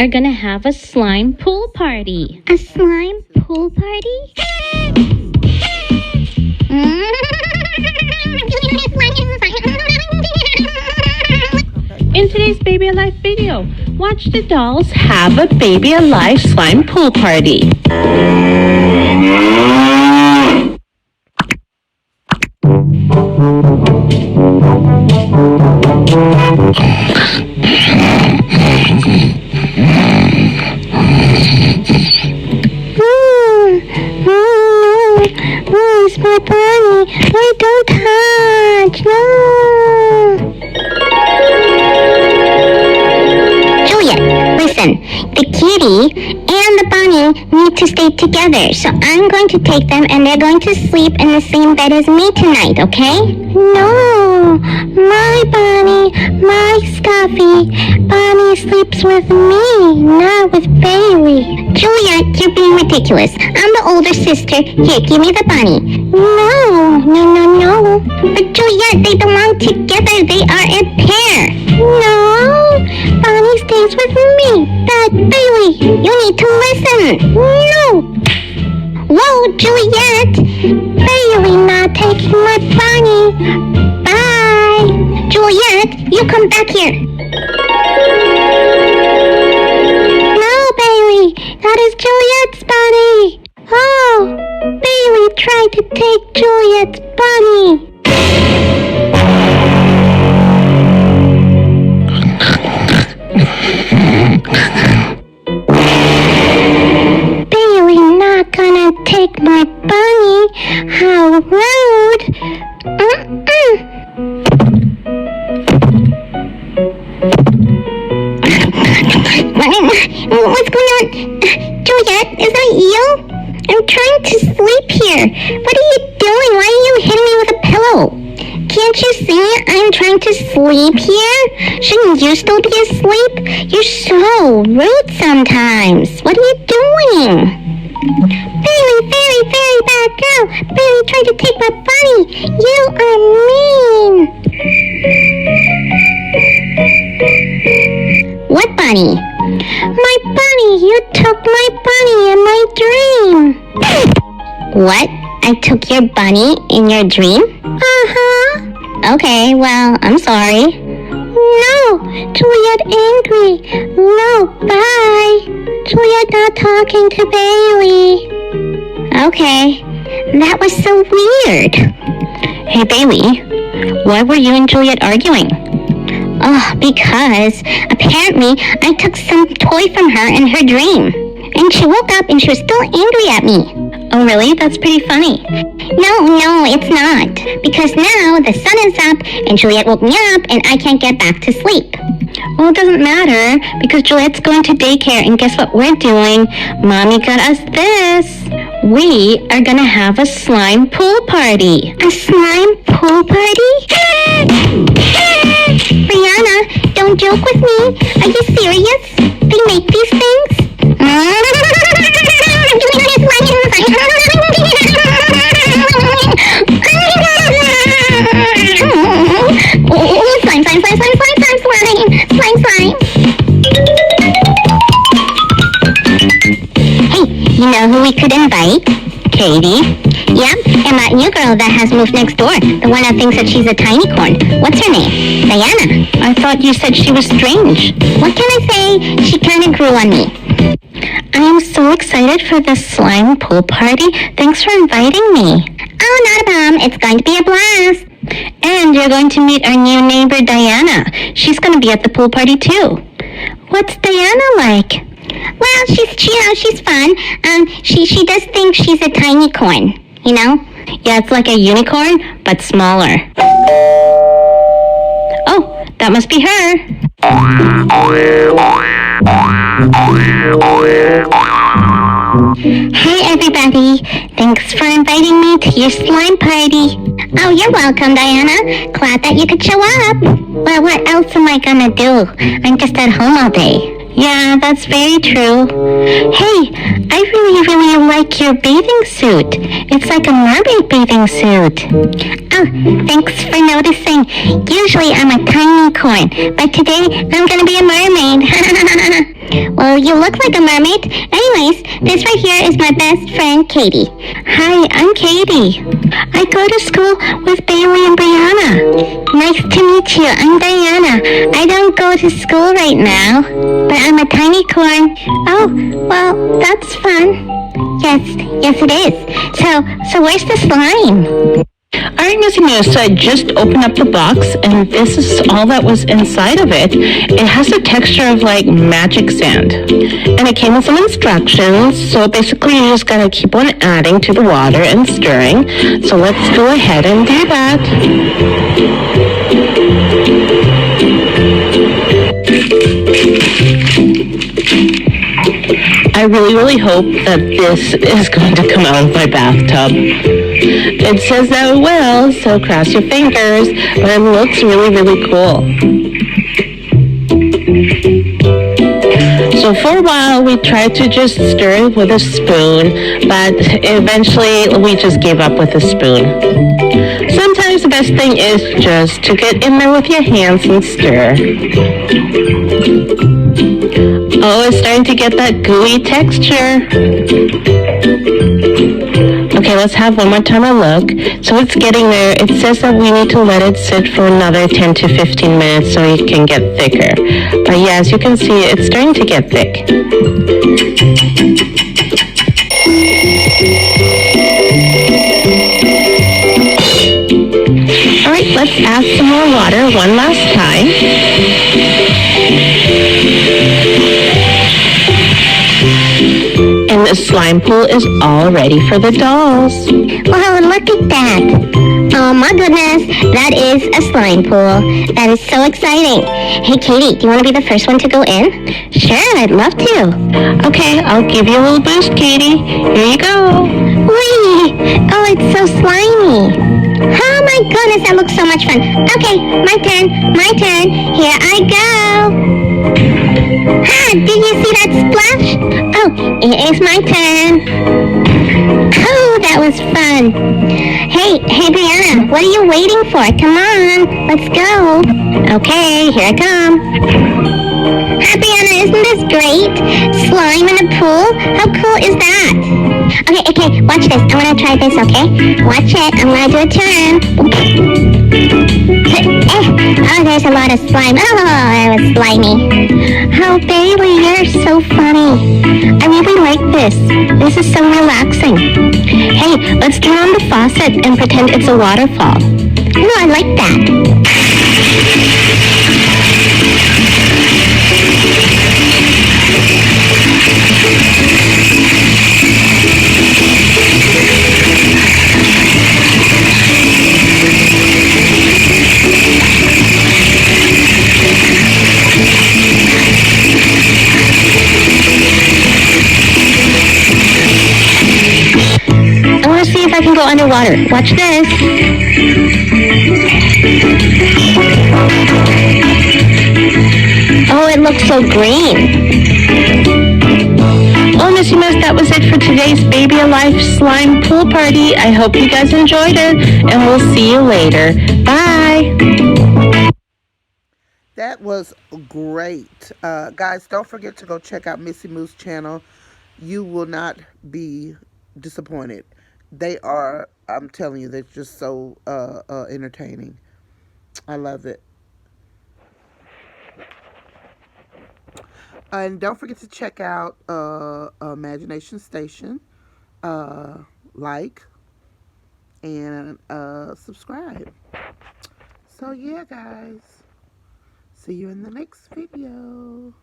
are gonna have a slime pool party. A slime pool party? In today's Baby Alive video, watch the dolls have a Baby Alive slime pool party. Where's my bunny? I don't touch. No. Juliet, listen. The kitty and the bunny need to stay together. So I'm going to take them and they're going to sleep in the same bed as me tonight, okay? No. My bunny, my Stuffy. Bunny sleeps with me, not with Bailey. Juliet, you're being ridiculous. I'm the older sister. Here, give me the bunny. No. But Juliet, they belong together. They are a pair. No. Bunny stays with me. But Bailey, you need to listen. No. Whoa, Juliet. Bailey not taking my bunny. Bye. Juliet, you come back here. No, Bailey. That is Juliet's bunny. Oh, Bailey tried to take Juliet's bunny. Bailey not gonna take my bunny. How rude. What's going on? Juliet, is that you? I'm trying to sleep here. What are you doing? Why are you hitting me with a pillow? Can't you see I'm trying to sleep here? Shouldn't you still be asleep? You're so rude sometimes. What are you doing? Bailey, very bad girl. Bailey tried to take my bunny. You are mean. What bunny? My bunny. You took my bunny in my dream. What? I took your bunny in your dream? Uh-huh. Okay, well, I'm sorry. No, Juliet angry. No, bye. Juliet not talking to Bailey. Okay, that was so weird. Hey, Bailey, why were you and Juliet arguing? Oh, because apparently I took some toy from her in her dream. And she woke up and she was still angry at me. Oh, really? That's pretty funny. No, it's not. Because now the sun is up and Juliet woke me up and I can't get back to sleep. Well, it doesn't matter because Juliet's going to daycare and guess what we're doing? Mommy got us this. We are gonna have a slime pool party. A slime pool party? Brianna, don't joke with me. Are you serious? They make these things? Slime. Hey, you know who we could invite? Katie? Yep, and that new girl that has moved next door. The one that thinks that she's a tiny corn. What's her name? Diana. I thought you said she was strange. What can I say? She kind of grew on me. I am so excited for this slime pool party. Thanks for inviting me. Oh, not a problem. It's going to be a blast. And you're going to meet our new neighbor, Diana. She's going to be at the pool party, too. What's Diana like? Well, she's fun. She does think she's a tiny corn, you know? Yeah, it's like a unicorn, but smaller. Oh, that must be her. Hey, everybody. Thanks for inviting me to your slime party. Oh, you're welcome, Diana. Glad that you could show up. Well, what else am I gonna do? I'm just at home all day. Yeah, that's very true. Hey, I really like your bathing suit. It's like a mermaid bathing suit. Oh, thanks for noticing. Usually I'm a tiny corn, but today I'm gonna be a mermaid. Well, you look like a mermaid. Anyways, this right here is my best friend, Katie. Hi, I'm Katie. I go to school with Bailey and Brianna. Nice to meet you. I'm Diana. I don't go to school right now, but I'm a tiny corn. Oh, well, that's fun. Yes, it is. So where's the slime? Alright, Missy Moos, so I just opened up the box, and this is all that was inside of it. It has a texture of like magic sand. And it came with some instructions, so basically you just gotta keep on adding to the water and stirring. So let's go ahead and do that. I really hope that this is going to come out of my bathtub. It says that it will, so cross your fingers, but it looks really cool. So for a while we tried to just stir it with a spoon, but eventually we just gave up with a spoon. Sometimes the best thing is just to get in there with your hands and stir. Oh, it's starting to get that gooey texture. Okay, let's have one more time a look. So it's getting there. It says that we need to let it sit for another 10 to 15 minutes so it can get thicker. But yeah, as you can see, it's starting to get thick. Alright, let's add some more water one last time. And the slime pool is all ready for the dolls. Wow, look at that. Oh my goodness, that is a slime pool. That is so exciting. Hey Katie, do you want to be the first one to go in? Sure, I'd love to. Okay, I'll give you a little boost, Katie. Here you go. Whee! Oh, it's so slimy. Oh my goodness, that looks so much fun. Okay, my turn. Here I go. Ah, did you see that splash? Oh, it is my turn. Oh, that was fun. Hey, Brianna, what are you waiting for? Come on, let's go. Okay, here I come. Hi, Brianna, isn't this great? Slime in a pool? How cool is that? Okay, watch this. I'm gonna try this, okay? Watch it. I'm gonna do a turn. Oh, there's a lot of slime. Oh, that was slimy. Oh, Bailey, you're so funny. I really like this. This is so relaxing. Hey, let's turn on the faucet and pretend it's a waterfall. Oh, I like that. I want to see if I can go underwater. Watch this. Oh, it looks so green. Well, Missy Moos, that was it for today's Baby Alive Slime Pool Party. I hope you guys enjoyed it, and we'll see you later. Bye. That was great. Guys, don't forget to go check out Missy Moos' channel. You will not be disappointed. They are, I'm telling you, they're just so entertaining. I love it. And don't forget to check out Imagination Station. Like and subscribe. So yeah, guys. See you in the next video.